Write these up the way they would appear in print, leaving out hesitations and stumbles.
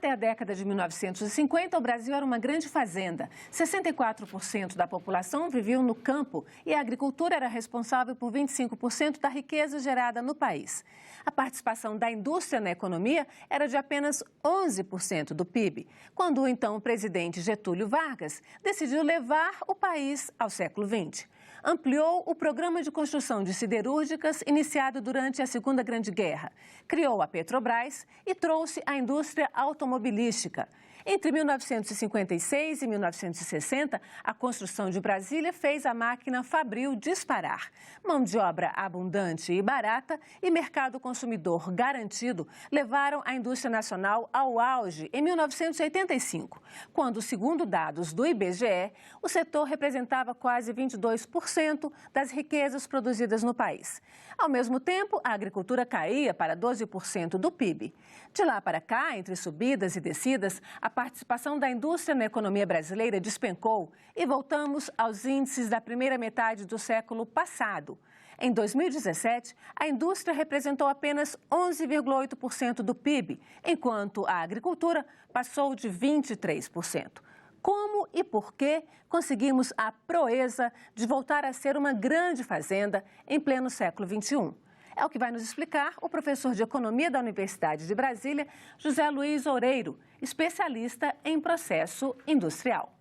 Até a década de 1950, o Brasil era uma grande fazenda. 64% da população vivia no campo e a agricultura era responsável por 25% da riqueza gerada no país. A participação da indústria na economia era de apenas 11% do PIB, quando o então presidente Getúlio Vargas decidiu levar o país ao século XX. Ampliou o programa de construção de siderúrgicas iniciado durante a Segunda Grande Guerra, criou a Petrobras e trouxe a indústria automobilística. Entre 1956 e 1960, a construção de Brasília fez a máquina fabril disparar. Mão de obra abundante e barata e mercado consumidor garantido levaram a indústria nacional ao auge em 1985, quando, segundo dados do IBGE, o setor representava quase 22% das riquezas produzidas no país. Ao mesmo tempo, a agricultura caía para 12% do PIB. De lá para cá, entre subidas e descidas, a participação da indústria na economia brasileira despencou e voltamos aos índices da primeira metade do século passado. Em 2017, a indústria representou apenas 11,8% do PIB, enquanto a agricultura passou de 23%. Como e por que conseguimos a proeza de voltar a ser uma grande fazenda em pleno século XXI? É o que vai nos explicar o professor de Economia da Universidade de Brasília, José Luiz Oureiro, especialista em processo industrial.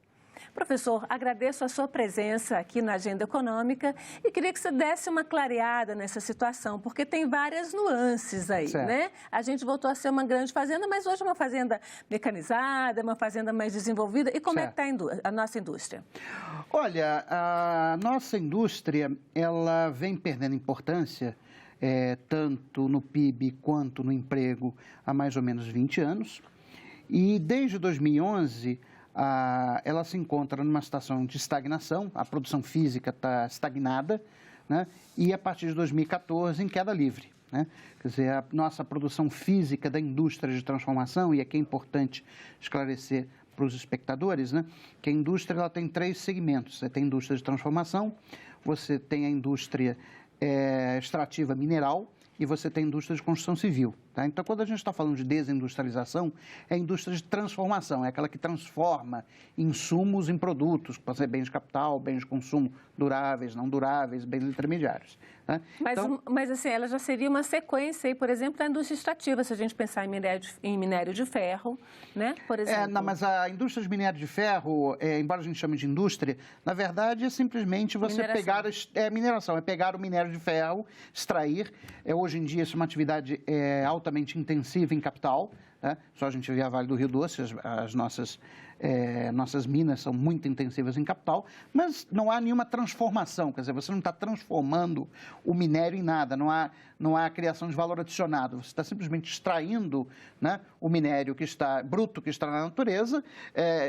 Professor, agradeço a sua presença aqui na Agenda Econômica e queria que você desse uma clareada nessa situação, porque tem várias nuances aí, certo, né? A gente voltou a ser uma grande fazenda, mas hoje é uma fazenda mecanizada, uma fazenda mais desenvolvida. E como certo. É que está a nossa indústria? Olha, a nossa indústria, ela vem perdendo importância, tanto no PIB quanto no emprego, há mais ou menos 20 anos. E desde 2011... ela se encontra numa situação de estagnação, a produção física está estagnada, né? E a partir de 2014 em queda livre, né? Quer dizer, a nossa produção física da indústria de transformação, e aqui é importante esclarecer para os espectadores, né, que a indústria ela tem 3 segmentos. Você tem a indústria de transformação, você tem a indústria extrativa mineral, e você tem a indústria de construção civil. Tá? Então, quando a gente está falando de desindustrialização, é a indústria de transformação, é aquela que transforma insumos em produtos, pode ser bens de capital, bens de consumo duráveis, não duráveis, bens intermediários. Tá? Mas assim, ela já seria uma sequência, aí, por exemplo, da indústria extrativa, se a gente pensar em minério de ferro, né? Por exemplo. Não, mas a indústria de minério de ferro, embora a gente chame de indústria, na verdade é simplesmente você pegar... mineração, é pegar o minério de ferro, extrair. Hoje em dia isso é uma atividade altamente intensiva em capital, né? Só a gente vê a Vale do Rio Doce, as nossas minas são muito intensivas em capital, mas não há nenhuma transformação, quer dizer, você não está transformando o minério em nada, não há criação de valor adicionado, você está simplesmente extraindo, né, o minério bruto que está na natureza,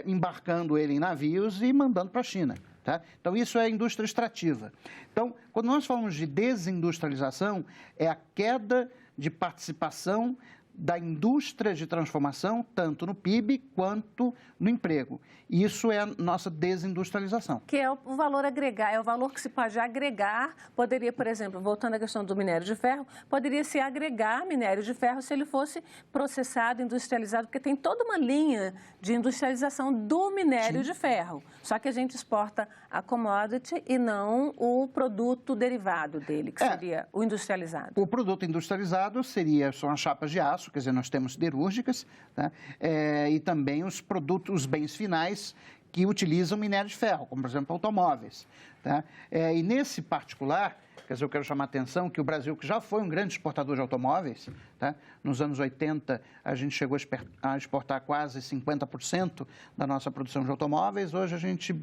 embarcando ele em navios e mandando para a China. Tá? Então, isso é a indústria extrativa. Então, quando nós falamos de desindustrialização, é a queda de participação da indústria de transformação, tanto no PIB quanto no emprego. Isso é a nossa desindustrialização. Que é o valor agregar, é o valor que se pode agregar. Poderia, por exemplo, voltando à questão do minério de ferro, poderia se agregar minério de ferro se ele fosse processado, industrializado, porque tem toda uma linha de industrialização do minério Sim. de ferro. Só que a gente exporta a commodity e não o produto derivado dele, que seria o industrializado. O produto industrializado são as chapas de aço, quer dizer, nós temos siderúrgicas, tá? E também os bens finais que utilizam minério de ferro, como, por exemplo, automóveis. Tá? E nesse particular, quer dizer, eu quero chamar a atenção que o Brasil, que já foi um grande exportador de automóveis, tá? Nos anos 80, a gente chegou a exportar quase 50% da nossa produção de automóveis, hoje a gente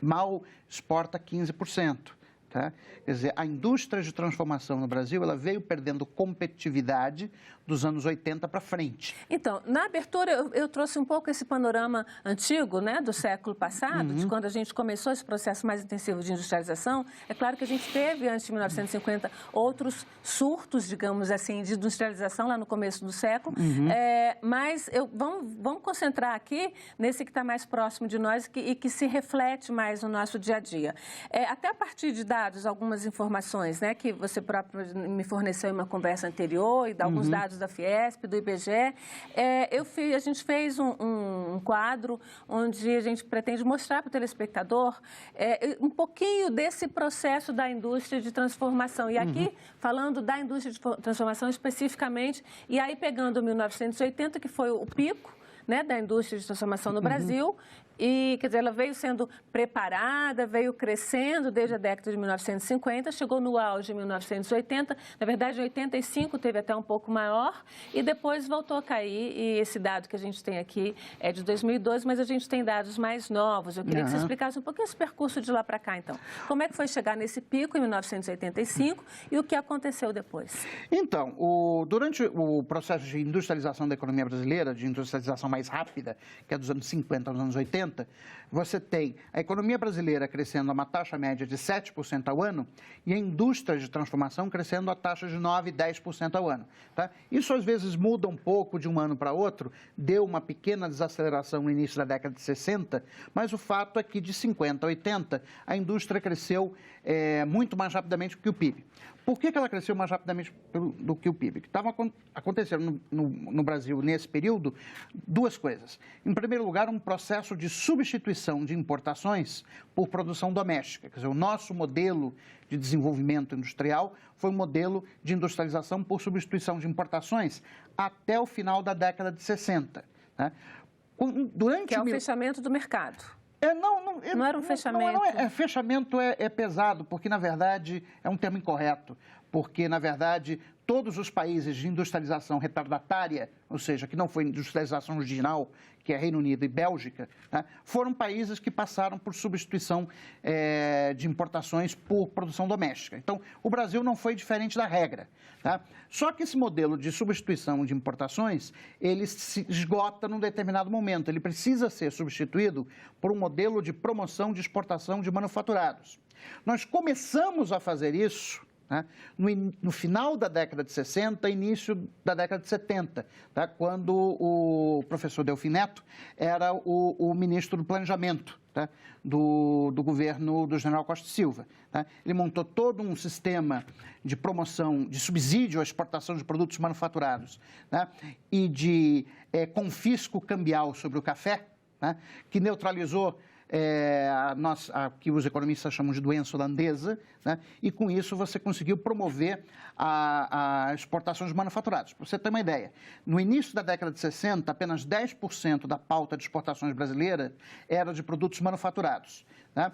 mal exporta 15%. Tá? Quer dizer, a indústria de transformação no Brasil, ela veio perdendo competitividade dos anos 80 para frente. Então, na abertura, eu trouxe um pouco esse panorama antigo, né, do século passado, de quando a gente começou esse processo mais intensivo de industrialização. É claro que a gente teve, antes de 1950, outros surtos, digamos assim, de industrialização lá no começo do século, mas vamos concentrar aqui nesse que está mais próximo de nós e que se reflete mais no nosso dia a dia. Até a partir de dados, algumas informações, né, que você próprio me forneceu em uma conversa anterior, e alguns dados da Fiesp, do IBGE. A gente fez um quadro onde a gente pretende mostrar para o telespectador um pouquinho desse processo da indústria de transformação. E aqui, falando da indústria de transformação especificamente, e aí pegando 1980, que foi o pico, né, da indústria de transformação no Brasil, e, quer dizer, ela veio sendo preparada, veio crescendo desde a década de 1950, chegou no auge em 1980, na verdade, em 85 teve até um pouco maior, e depois voltou a cair, e esse dado que a gente tem aqui é de 2012, mas a gente tem dados mais novos. Eu queria que você explicasse um pouquinho esse percurso de lá para cá, então. Como é que foi chegar nesse pico em 1985 e o que aconteceu depois? Então, durante o processo de industrialização da economia brasileira, de industrialização mais rápida, que é dos anos 50 aos anos 80, você tem a economia brasileira crescendo a uma taxa média de 7% ao ano e a indústria de transformação crescendo a taxa de 9%, 10% ao ano. Tá? Isso, às vezes, muda um pouco de um ano para outro, deu uma pequena desaceleração no início da década de 60, mas o fato é que, de 50 a 80, a indústria cresceu muito mais rapidamente do que o PIB. Por que ela cresceu mais rapidamente do que o PIB? Que estava acontecendo no Brasil, nesse período, duas coisas. Em primeiro lugar, um processo de substituição de importações por produção doméstica. Quer dizer, o nosso modelo de desenvolvimento industrial foi um modelo de industrialização por substituição de importações até o final da década de 60. Né? Que é o fechamento do mercado. Não era um fechamento. Fechamento é pesado, porque, na verdade, é um termo incorreto. Porque, na verdade, todos os países de industrialização retardatária, ou seja, que não foi industrialização original, que é Reino Unido e Bélgica, né, foram países que passaram por substituição de importações por produção doméstica. Então, o Brasil não foi diferente da regra. Tá? Só que esse modelo de substituição de importações, ele se esgota num determinado momento. Ele precisa ser substituído por um modelo de promoção de exportação de manufaturados. Nós começamos a fazer isso, né, no final da década de 60, início da década de 70, tá, quando o professor Delfim Neto era o ministro do Planejamento, tá, do governo do general Costa e Silva. Tá? Ele montou todo um sistema de promoção, de subsídio à exportação de produtos manufaturados, né, e de confisco cambial sobre o café, né, que neutralizou que os economistas chamam de doença holandesa, né? E com isso você conseguiu promover a exportação de manufaturados. Para você ter uma ideia, no início da década de 60, apenas 10% da pauta de exportações brasileira era de produtos manufaturados. Né?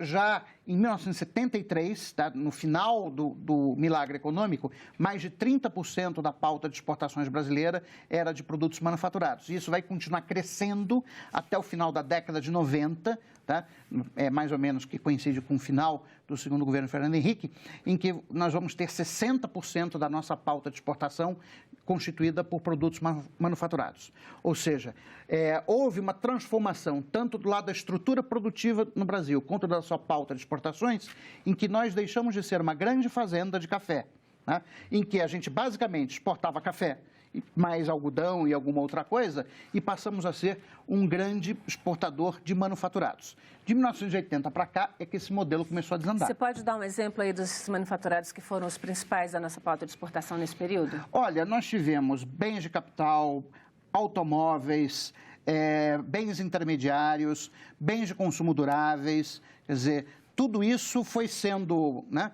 Já em 1973, tá, no final do milagre econômico, mais de 30% da pauta de exportações brasileira era de produtos manufaturados. E isso vai continuar crescendo até o final da década de 90, tá? Mais ou menos que coincide com o final do segundo governo Fernando Henrique, em que nós vamos ter 60% da nossa pauta de exportação constituída por produtos manufaturados. Ou seja, houve uma transformação tanto do lado da estrutura produtiva no Brasil quanto da sua pauta de exportações, em que nós deixamos de ser uma grande fazenda de café, né? Em que a gente basicamente exportava café, mais algodão e alguma outra coisa, e passamos a ser um grande exportador de manufaturados. De 1980 para cá é que esse modelo começou a desandar. Você pode dar um exemplo aí dos manufaturados que foram os principais da nossa pauta de exportação nesse período? Olha, nós tivemos bens de capital, automóveis, bens intermediários, bens de consumo duráveis, quer dizer, tudo isso foi sendo, né,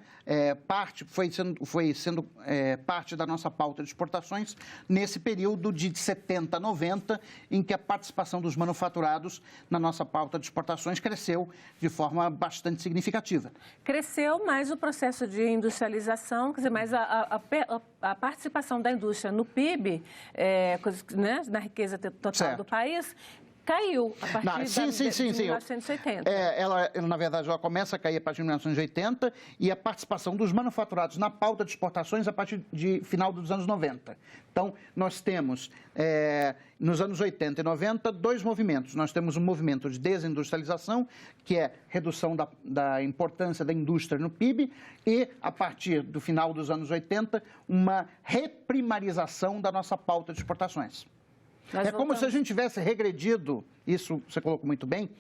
parte da nossa pauta de exportações nesse período de 70 a 90, em que a participação dos manufaturados na nossa pauta de exportações cresceu de forma bastante significativa. Cresceu, mas o processo de industrialização, quer dizer, mas a participação da indústria no PIB, né, na riqueza total do país, caiu a partir de 1980. Ela, na verdade, ela começa a cair a partir de 1980 e a participação dos manufaturados na pauta de exportações a partir de final dos anos 90. Então, nós temos, nos anos 80 e 90, dois movimentos. Nós temos um movimento de desindustrialização, que é redução da importância da indústria no PIB, e, a partir do final dos anos 80, uma reprimarização da nossa pauta de exportações. É como se a gente tivesse regredido, isso você colocou muito bem,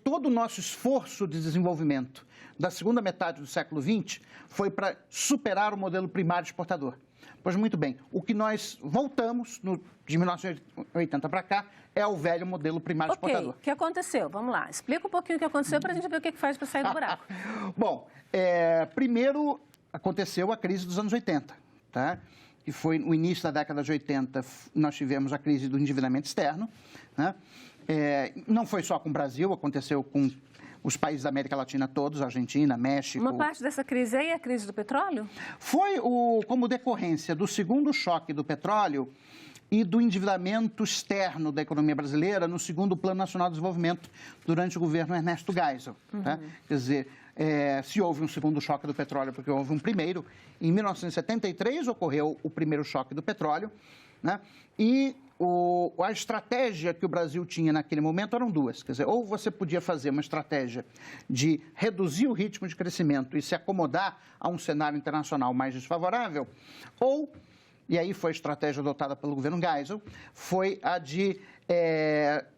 todo o nosso esforço de desenvolvimento da segunda metade do século XX foi para superar o modelo primário exportador. Pois muito bem, o que nós voltamos de 1980 para cá é o velho modelo primário exportador. O que aconteceu? Vamos lá, explica um pouquinho o que aconteceu para a gente ver o que faz para sair do buraco. Bom, primeiro aconteceu a crise dos anos 80, tá? Que foi no início da década de 80, nós tivemos a crise do endividamento externo, né? Não foi só com o Brasil, aconteceu com os países da América Latina todos, Argentina, México. Uma parte dessa crise aí é a crise do petróleo? Foi como decorrência do segundo choque do petróleo e do endividamento externo da economia brasileira no segundo Plano Nacional de Desenvolvimento durante o governo Ernesto Geisel. Tá? Quer dizer, se houve um segundo choque do petróleo, porque houve um primeiro, em 1973 ocorreu o primeiro choque do petróleo, né? E a estratégia que o Brasil tinha naquele momento eram duas. Quer dizer, ou você podia fazer uma estratégia de reduzir o ritmo de crescimento e se acomodar a um cenário internacional mais desfavorável, ou, e aí foi a estratégia adotada pelo governo Geisel, foi a de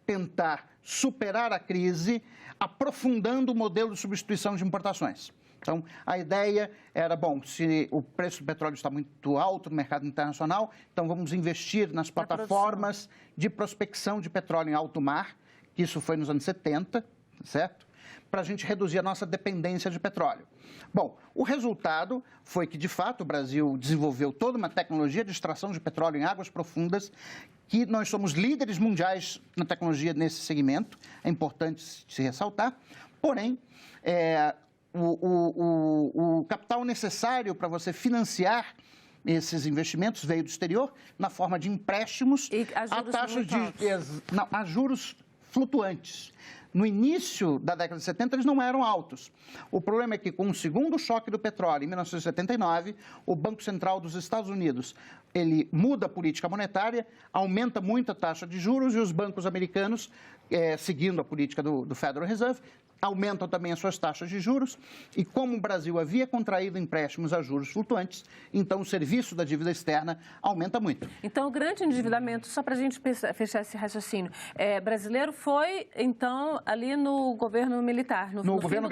tentar superar a crise aprofundando o modelo de substituição de importações. Então, a ideia era, bom, se o preço do petróleo está muito alto no mercado internacional, então vamos investir nas plataformas de prospecção de petróleo em alto mar, que isso foi nos anos 70, certo? Para a gente reduzir a nossa dependência de petróleo. Bom, o resultado foi que, de fato, o Brasil desenvolveu toda uma tecnologia de extração de petróleo em águas profundas, que nós somos líderes mundiais na tecnologia nesse segmento, é importante se ressaltar, porém, o capital necessário para você financiar esses investimentos veio do exterior na forma de empréstimos a taxas a juros flutuantes. No início da década de 70, eles não eram altos. O problema é que, com o segundo choque do petróleo, em 1979, o Banco Central dos Estados Unidos, ele muda a política monetária, aumenta muito a taxa de juros e os bancos americanos, seguindo a política do Federal Reserve, aumentam também as suas taxas de juros e, como o Brasil havia contraído empréstimos a juros flutuantes, então o serviço da dívida externa aumenta muito. Então, o grande endividamento, só para a gente fechar esse raciocínio, brasileiro foi, então, ali no governo militar, no governo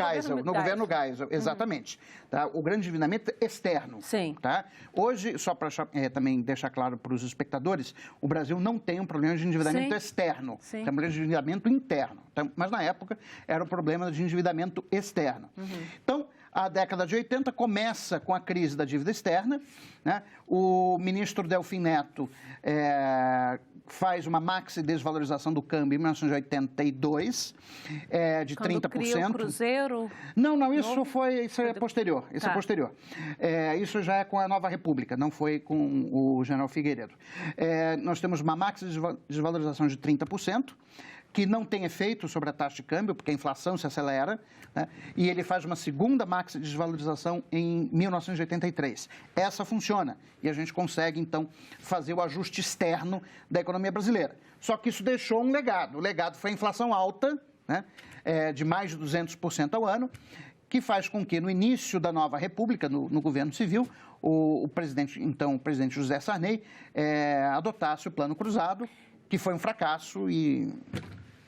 Geisel, exatamente. Tá? O grande endividamento externo. Sim. Tá? Hoje, só para também deixar claro para os espectadores, o Brasil não tem um problema de endividamento externo, tem um problema de endividamento interno. Tá? Mas, na época, era um problema de endividamento externo. Então, a década de 80 começa com a crise da dívida externa, né? O ministro Delfim Neto faz uma maxi desvalorização do câmbio em 1982, de 30%. Cria o Cruzeiro? Não, isso é posterior. Isso é posterior. Isso já é com a Nova República, não foi com o general Figueiredo. Nós temos uma maxi desvalorização de 30%, que não tem efeito sobre a taxa de câmbio, porque a inflação se acelera, né? E ele faz uma segunda maxi desvalorização em 1983. Essa funciona e a gente consegue, então, fazer o ajuste externo da economia brasileira. Só que isso deixou um legado. O legado foi a inflação alta, né? De mais de 200% ao ano, que faz com que, no início da Nova República, no governo civil, o presidente José Sarney, adotasse o Plano Cruzado, que foi um fracasso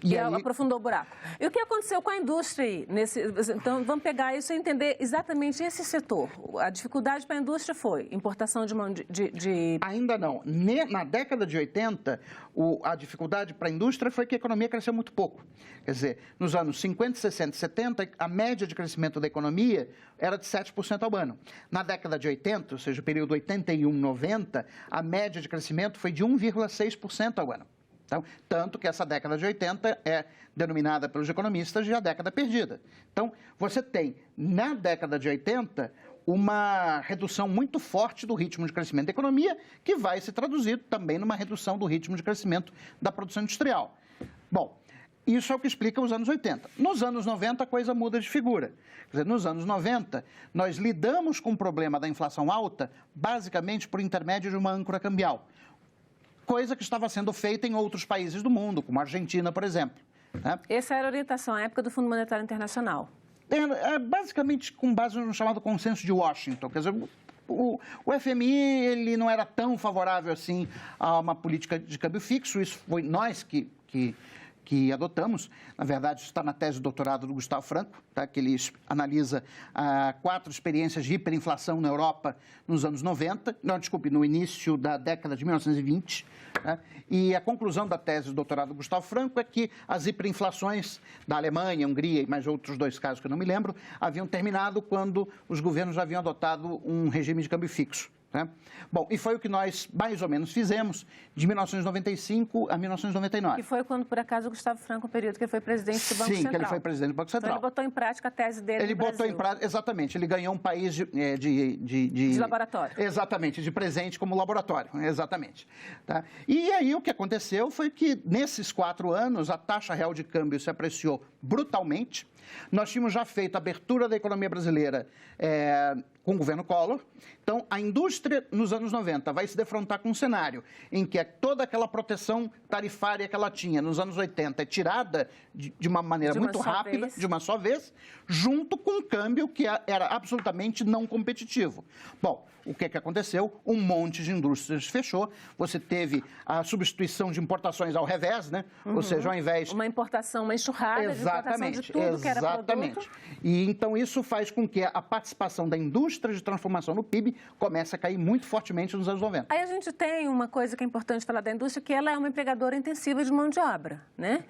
e aí... aprofundou o buraco. E o que aconteceu com a indústria aí? Então, vamos pegar isso e entender exatamente esse setor. A dificuldade para a indústria foi importação de mão de... Ainda não. Na década de 80, a dificuldade para a indústria foi que a economia cresceu muito pouco. Quer dizer, nos anos 50, 60 e 70, a média de crescimento da economia era de 7% ao ano. Na década de 80, ou seja, o período 81-90, a média de crescimento foi de 1,6% ao ano. Então, tanto que essa década de 80 é denominada pelos economistas de a década perdida. Então, você tem, na década de 80, uma redução muito forte do ritmo de crescimento da economia, que vai se traduzir também numa redução do ritmo de crescimento da produção industrial. Bom, isso é o que explica os anos 80. Nos anos 90, a coisa muda de figura. Quer dizer, nos anos 90, nós lidamos com o problema da inflação alta, basicamente por intermédio de uma âncora cambial. Coisa que estava sendo feita em outros países do mundo, como a Argentina, por exemplo. Né? Essa era a orientação à época do Fundo Monetário Internacional. Basicamente com base no chamado consenso de Washington. Quer dizer, O FMI ele não era tão favorável assim a uma política de câmbio fixo, isso foi nós que adotamos. Na verdade, isso está na tese de doutorado do Gustavo Franco, tá? Que ele analisa 4 experiências de hiperinflação na Europa nos anos 90, no início da década de 1920. Tá? E a conclusão da tese de doutorado do Gustavo Franco é que as hiperinflações da Alemanha, Hungria e mais outros 2 casos que eu não me lembro, haviam terminado quando os governos já haviam adotado um regime de câmbio fixo. Né? Bom, e foi o que nós mais ou menos fizemos de 1995 a 1999. E foi quando, por acaso, o Gustavo Franco, o período que ele foi presidente do Banco Central. Sim, que ele foi presidente do Banco Central. Então, ele botou em prática a tese dele no Brasil. Botou em prática, exatamente. Ele ganhou um país de laboratório. Exatamente, de presente como laboratório, exatamente. Tá? E aí o que aconteceu foi que, nesses 4 anos, a taxa real de câmbio se apreciou brutalmente. Nós tínhamos já feito a abertura da economia brasileira com o governo Collor. Então, a indústria, nos anos 90, vai se defrontar com um cenário em que toda aquela proteção tarifária que ela tinha nos anos 80 é tirada de uma maneira muito rápida, de uma só vez, junto com um câmbio que era absolutamente não competitivo. Bom, o que aconteceu? Um monte de indústrias fechou. Você teve a substituição de importações ao revés, né? Ou seja, ao invés... Uma importação, uma enxurrada de importação de tudo que era produto. E então isso faz com que a participação da indústria de transformação no PIB comece a cair muito fortemente nos anos 90. Aí a gente tem uma coisa que é importante falar da indústria, que ela é uma empregadora intensiva de mão de obra, né?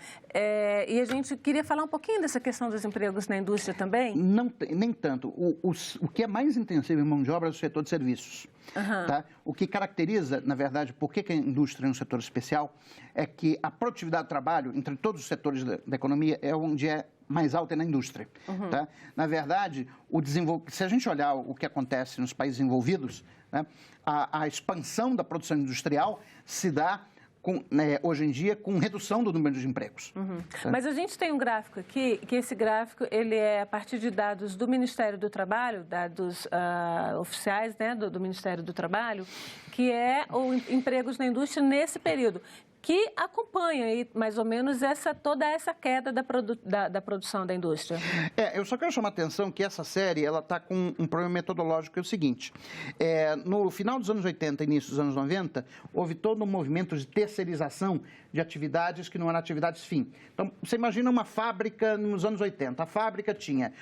E a gente queria falar um pouquinho dessa questão dos empregos na indústria também? Não, nem tanto. O que é mais intensivo em mão de obra é o setor de serviços. Tá? O que caracteriza, na verdade, por que a indústria é um setor especial, é que a produtividade do trabalho, entre todos os setores da economia, é onde é mais alta na indústria. Tá? Na verdade, se a gente olhar o que acontece nos países envolvidos, né, a expansão da produção industrial se dá hoje em dia com redução do número de empregos. Tá? Mas a gente tem um gráfico aqui, que esse gráfico ele é a partir de dados do Ministério do Trabalho, dados oficiais, né, do Ministério do Trabalho, que é o empregos na indústria nesse período, que acompanha aí, mais ou menos toda essa queda da produção da indústria. Eu só quero chamar a atenção que essa série está com um problema metodológico, que é o seguinte. No final dos anos 80 e início dos anos 90, houve todo um movimento de terceirização de atividades que não eram atividades fim. Então, você imagina uma fábrica nos anos 80. A fábrica tinha...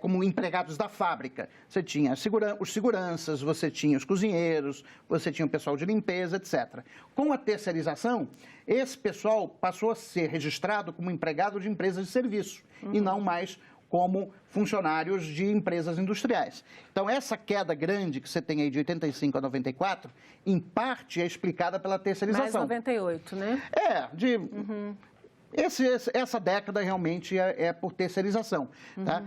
como empregados da fábrica. Você tinha os seguranças, você tinha os cozinheiros, você tinha o pessoal de limpeza, etc. Com a terceirização, esse pessoal passou a ser registrado como empregado de empresas de serviço e não mais como funcionários de empresas industriais. Então, essa queda grande que você tem aí de 85 a 94, em parte é explicada pela terceirização. Mais 98, né? Essa década realmente é por terceirização. Tá?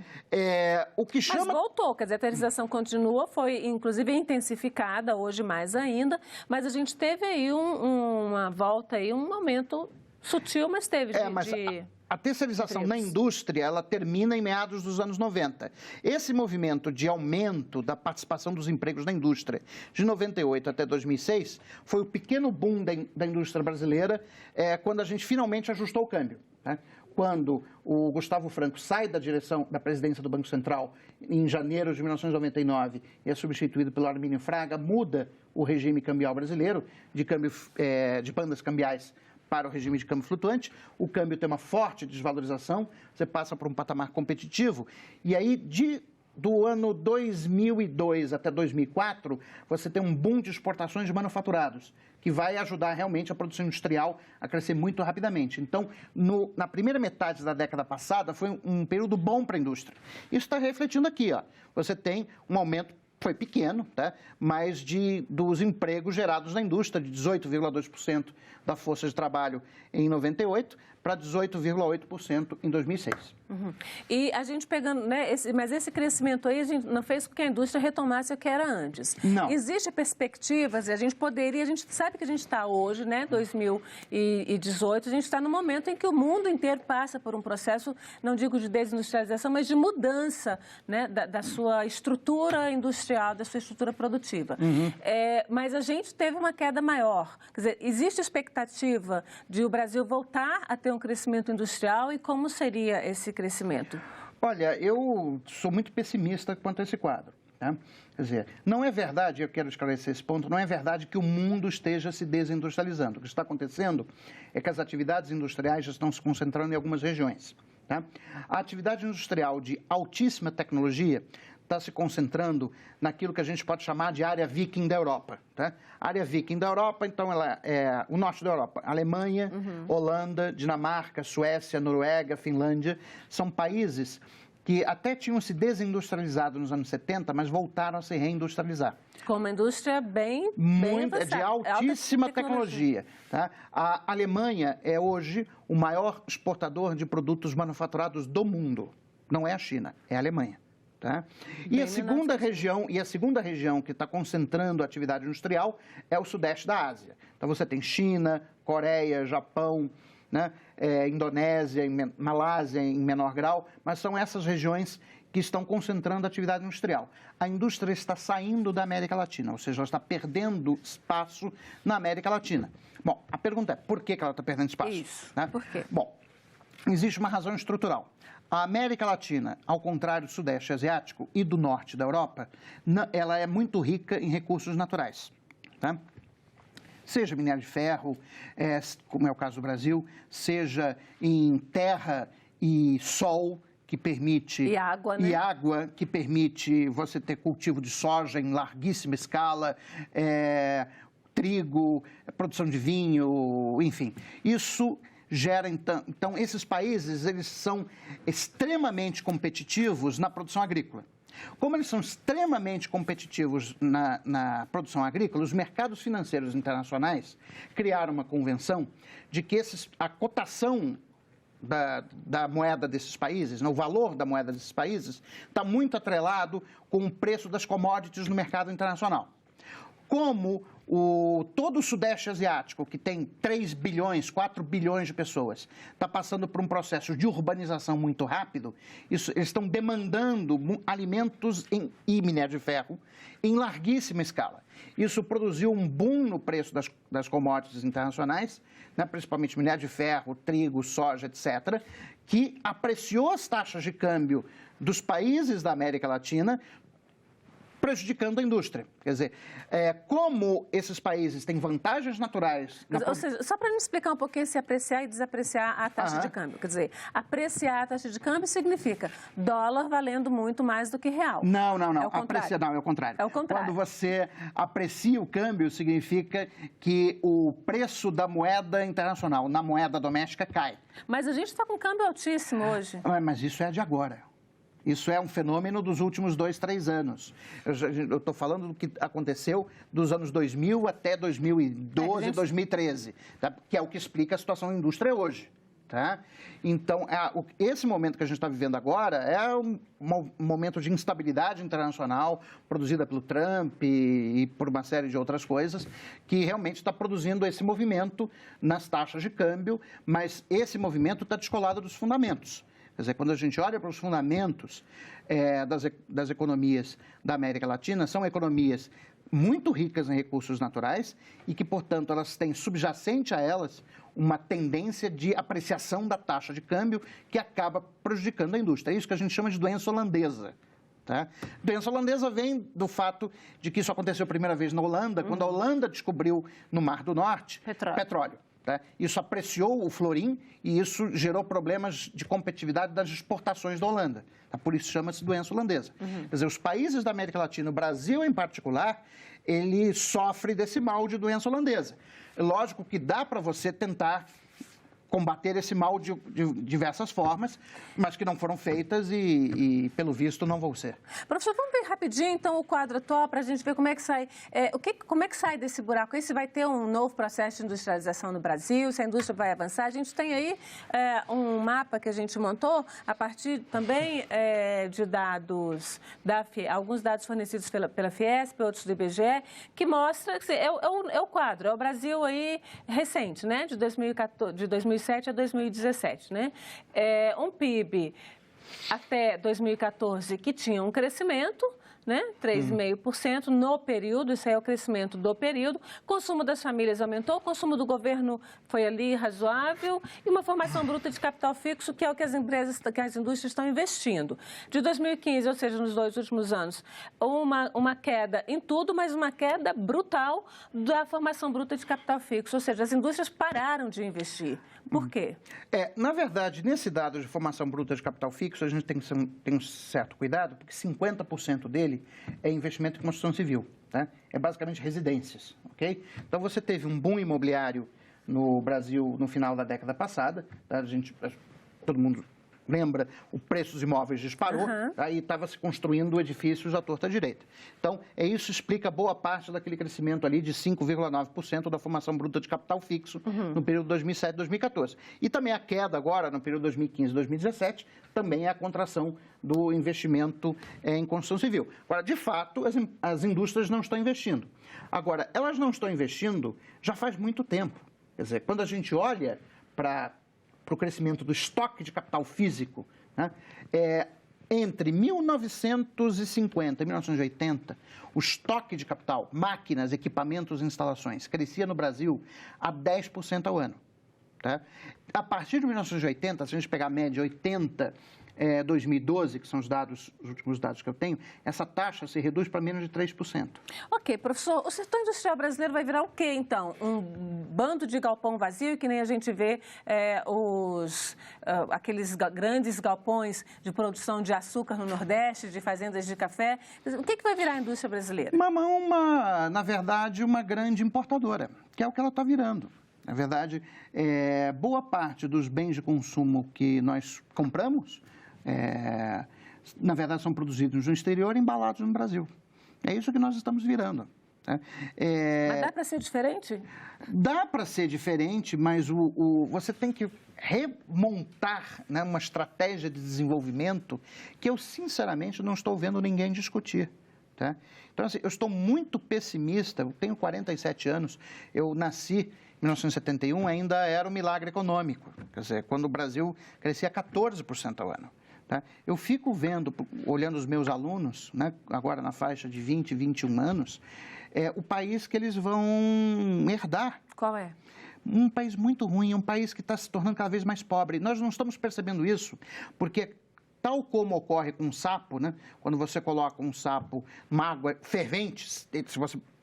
Mas voltou, quer dizer, a terceirização continua, foi inclusive intensificada, hoje mais ainda, mas a gente teve aí uma volta, aí, um aumento sutil, mas teve A terceirização na indústria, ela termina em meados dos anos 90. Esse movimento de aumento da participação dos empregos na indústria de 98 até 2006 foi o pequeno boom da indústria brasileira quando a gente finalmente ajustou o câmbio. Né? Quando o Gustavo Franco sai da presidência do Banco Central em janeiro de 1999 e é substituído pelo Armínio Fraga, muda o regime cambial brasileiro de bandas cambiais para o regime de câmbio flutuante, o câmbio tem uma forte desvalorização, você passa por um patamar competitivo, e aí do ano 2002 até 2004, você tem um boom de exportações de manufaturados, que vai ajudar realmente a produção industrial a crescer muito rapidamente. Então, na primeira metade da década passada, foi um período bom para a indústria. Isso está refletindo aqui, ó. Você tem um aumento, foi pequeno, tá? Mas dos empregos gerados na indústria, de 18,2% da força de trabalho em 98 para 18,8% em 2006. E a gente pegando, né, mas esse crescimento aí a gente não fez com que a indústria retomasse o que era antes. Não. Existe perspectivas, a gente sabe que a gente está hoje, né, 2018, a gente está no momento em que o mundo inteiro passa por um processo, não digo de desindustrialização, mas de mudança, né, da sua estrutura industrial, da sua estrutura produtiva. Mas a gente teve uma queda maior. Quer dizer, existe expectativa de o Brasil voltar a ter um crescimento industrial e como seria esse crescimento? Olha, eu sou muito pessimista quanto a esse quadro. Né? Quer dizer, não é verdade, eu quero esclarecer esse ponto, não é verdade que o mundo esteja se desindustrializando. O que está acontecendo é que as atividades industriais já estão se concentrando em algumas regiões. Tá? A atividade industrial de altíssima tecnologia está se concentrando naquilo que a gente pode chamar de área viking da Europa. Tá? A área viking da Europa, então, ela é o norte da Europa. Alemanha, Holanda, Dinamarca, Suécia, Noruega, Finlândia, são países que até tinham se desindustrializado nos anos 70, mas voltaram a se reindustrializar. Com uma indústria bem avançada, de altíssima tecnologia. Tá? A Alemanha é hoje o maior exportador de produtos manufaturados do mundo. Não é a China, é a Alemanha. Tá? E a segunda região que está concentrando a atividade industrial é o sudeste da Ásia. Então você tem China, Coreia, Japão, né? Indonésia, Malásia em menor grau, mas são essas regiões que estão concentrando a atividade industrial. A indústria está saindo da América Latina, ou seja, ela está perdendo espaço na América Latina. Bom, a pergunta é, por que ela está perdendo espaço? Isso, né? por quê? Bom, existe uma razão estrutural. A América Latina, ao contrário do Sudeste Asiático e do Norte da Europa, ela é muito rica em recursos naturais, tá? Seja minério de ferro, como é o caso do Brasil, seja em terra e sol, que permite... E água, né? E água, que permite você ter cultivo de soja em larguíssima escala, trigo, produção de vinho, enfim. Isso gera, então, esses países, eles são extremamente competitivos na produção agrícola. Como eles são extremamente competitivos na produção agrícola, os mercados financeiros internacionais criaram uma convenção de que a cotação da moeda desses países, o valor da moeda desses países, está muito atrelado com o preço das commodities no mercado internacional. Como todo o Sudeste Asiático, que tem 3 bilhões, 4 bilhões de pessoas, está passando por um processo de urbanização muito rápido, eles estão demandando alimentos e minério de ferro em larguíssima escala. Isso produziu um boom no preço das commodities internacionais, né, principalmente minério de ferro, trigo, soja, etc., que apreciou as taxas de câmbio dos países da América Latina, prejudicando a indústria. Quer dizer, como esses países têm vantagens naturais... Ou seja, só para me explicar um pouquinho se apreciar e desapreciar a taxa de câmbio. Quer dizer, apreciar a taxa de câmbio significa dólar valendo muito mais do que real. Não. É o contrário. É o contrário. É o contrário. Quando você aprecia o câmbio, significa que o preço da moeda internacional na moeda doméstica cai. Mas a gente está com câmbio altíssimo hoje. Mas isso é de agora. Isso é um fenômeno dos últimos 2, 3 anos. Eu estou falando do que aconteceu dos anos 2000 até 2012, 2013, tá? Que é o que explica a situação da indústria hoje. Tá? Então, esse momento que a gente está vivendo agora é um momento de instabilidade internacional produzida pelo Trump e por uma série de outras coisas, que realmente está produzindo esse movimento nas taxas de câmbio, mas esse movimento está descolado dos fundamentos. Quer dizer, quando a gente olha para os fundamentos das economias da América Latina, são economias muito ricas em recursos naturais e que, portanto, elas têm subjacente a elas uma tendência de apreciação da taxa de câmbio que acaba prejudicando a indústria. É isso que a gente chama de doença holandesa. Tá? Doença holandesa vem do fato de que isso aconteceu a primeira vez na Holanda, quando a Holanda descobriu no Mar do Norte petróleo. Tá? Isso apreciou o florim e isso gerou problemas de competitividade das exportações da Holanda. Tá? Por isso chama-se doença holandesa. Quer dizer, os países da América Latina, o Brasil em particular, ele sofre desse mal de doença holandesa. É lógico que dá para você tentar combater esse mal de diversas formas, mas que não foram feitas e, pelo visto, não vão ser. Professor, vamos ver rapidinho, então, o quadro atual para a gente ver como é que sai, como é que sai desse buraco aí, se vai ter um novo processo de industrialização no Brasil, se a indústria vai avançar. A gente tem aí um mapa que a gente montou a partir também de dados, alguns dados fornecidos pela Fiesp, outros do IBGE, que mostra, é o quadro, é o Brasil aí recente, né, de 2007 a 2017, né? Um PIB até 2014 que tinha um crescimento, né? 3,5% no período, isso aí é o crescimento do período. Consumo das famílias aumentou, o consumo do governo foi ali razoável e uma formação bruta de capital fixo, que é o que as empresas, que as indústrias estão investindo. De 2015, ou seja, nos 2 últimos anos, uma queda em tudo, mas uma queda brutal da formação bruta de capital fixo, ou seja, as indústrias pararam de investir. Por quê? Na verdade, nesse dado de formação bruta de capital fixo, a gente tem um certo cuidado, porque 50% dele é investimento em construção civil, tá? É basicamente residências, ok? Então, você teve um boom imobiliário no Brasil no final da década passada, tá? Todo mundo lembra, o preço dos imóveis disparou, aí estava se construindo edifícios à torta direita. Então, isso explica boa parte daquele crescimento ali de 5,9% da formação bruta de capital fixo no período 2007 2014. E também a queda agora, no período 2015 2017, também é a contração do investimento em construção civil. Agora, de fato, as indústrias não estão investindo. Agora, elas não estão investindo já faz muito tempo. Quer dizer, quando a gente olha para o crescimento do estoque de capital físico, né? Entre 1950 e 1980, o estoque de capital, máquinas, equipamentos e instalações, crescia no Brasil a 10% ao ano. Tá? A partir de 1980, se a gente pegar a média 80, 2012, que são os últimos dados que eu tenho, essa taxa se reduz para menos de 3%. Ok, professor, o setor industrial brasileiro vai virar o quê, então? Um bando de galpão vazio, que nem a gente vê aqueles grandes galpões de produção de açúcar no Nordeste, de fazendas de café. O que vai virar a indústria brasileira? Na verdade, uma grande importadora, que é o que ela está virando. Na verdade, boa parte dos bens de consumo que nós compramos, na verdade, são produzidos no exterior e embalados no Brasil. É isso que nós estamos virando. Né? Mas dá para ser diferente? Dá para ser diferente, mas você tem que remontar, né, uma estratégia de desenvolvimento que eu, sinceramente, não estou vendo ninguém discutir. Tá? Então, assim, eu estou muito pessimista, eu tenho 47 anos, eu nasci em 1971, ainda era um milagre econômico, quer dizer, quando o Brasil crescia 14% ao ano. Tá? Eu fico vendo, olhando os meus alunos, né, agora na faixa de 20, 21 anos, o país que eles vão herdar. Qual é? Um país muito ruim, um país que está se tornando cada vez mais pobre. Nós não estamos percebendo isso, porque tal como ocorre com um sapo, né, quando você coloca um sapo numa água fervente,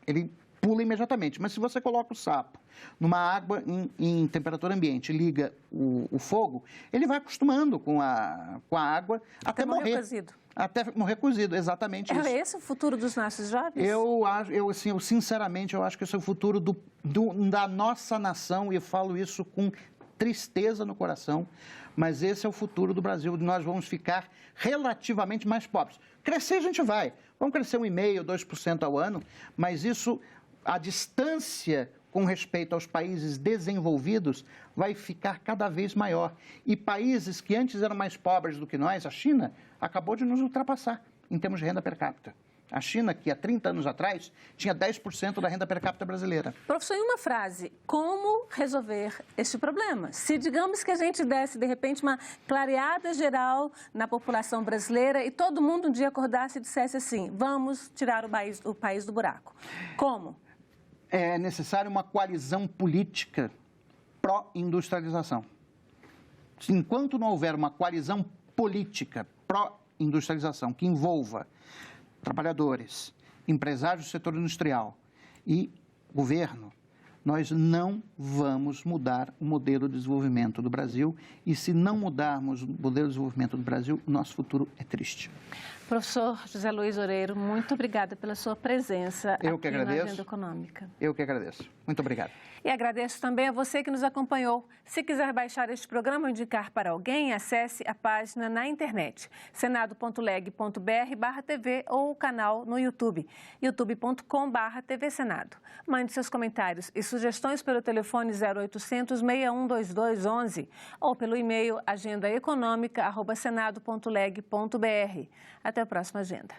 ele pula imediatamente. Mas se você coloca o sapo numa água em temperatura ambiente, liga o fogo, ele vai acostumando com a água até morrer. Cozido. Até morrer cozido, exatamente isso. É esse o futuro dos nossos jovens? Eu sinceramente, eu acho que esse é o futuro da nossa nação, e eu falo isso com tristeza no coração, mas esse é o futuro do Brasil. Nós vamos ficar relativamente mais pobres. Crescer a gente vai. Vamos crescer 1,5%, 2% ao ano, mas isso, a distância com respeito aos países desenvolvidos vai ficar cada vez maior. E países que antes eram mais pobres do que nós, a China, acabou de nos ultrapassar em termos de renda per capita. A China, que há 30 anos atrás, tinha 10% da renda per capita brasileira. Professor, em uma frase, como resolver este problema? Se digamos que a gente desse, de repente, uma clareada geral na população brasileira e todo mundo um dia acordasse e dissesse assim, vamos tirar o país do buraco. Como? É necessária uma coalizão política pró-industrialização. Enquanto não houver uma coalizão política pró-industrialização que envolva trabalhadores, empresários do setor industrial e governo, nós não vamos mudar o modelo de desenvolvimento do Brasil, e se não mudarmos o modelo de desenvolvimento do Brasil, o nosso futuro é triste. Professor José Luiz Oreiro, muito obrigada pela sua presença aqui na Agenda Econômica. Eu que agradeço. Muito obrigado. E agradeço também a você que nos acompanhou. Se quiser baixar este programa ou indicar para alguém, acesse a página na internet, senado.leg.br/TV ou o canal no YouTube, youtube.com/TV Senado. Mande seus comentários e sugestões pelo telefone 0800 61 2211 ou pelo e-mail agendaeconomica@senado.leg.br. Até a próxima agenda.